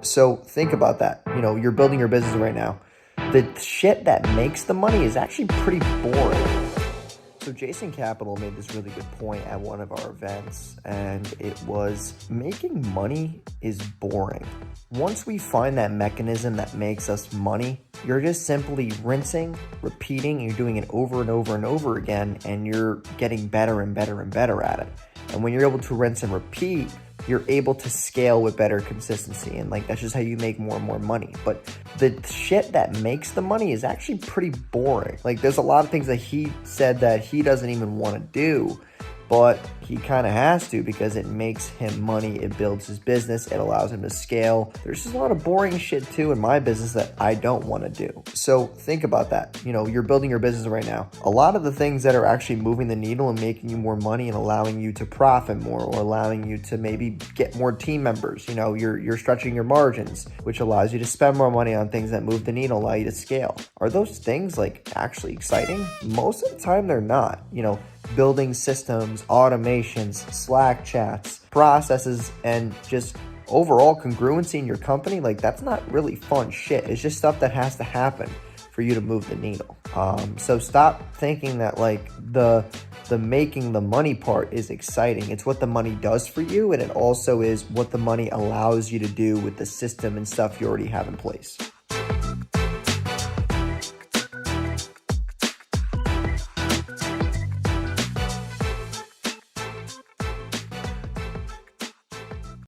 So think about that. You're building your business right now. The shit that makes the money is actually pretty boring. So Jason Capital made this really good point at one of our events, and it was making money is boring. Once we find that mechanism that makes us money, you're just simply rinsing, repeating, you're doing it over and over and over again, and you're getting better and better and better at it. And when you're able to rinse and repeat, you're able to scale with better consistency. And that's just how you make more and more money. But the shit that makes the money is actually pretty boring. There's a lot of things that he said that he doesn't even want to do, but he kind of has to because it makes him money. It builds his business. It allows him to scale. There's just a lot of boring shit too in my business that I don't want to do. So think about that. You're building your business right now. A lot of the things that are actually moving the needle and making you more money and allowing you to profit more or allowing you to maybe get more team members, you're stretching your margins, which allows you to spend more money on things that move the needle, allow you to scale. Are those things actually exciting? Most of the time they're not. Building systems, automations, Slack chats, processes, and just overall congruency in your company, that's not really fun shit. It's just stuff that has to happen for you to move the needle. So stop thinking that the making the money part is exciting. It's what the money does for you, and it also is what the money allows you to do with the system and stuff you already have in place.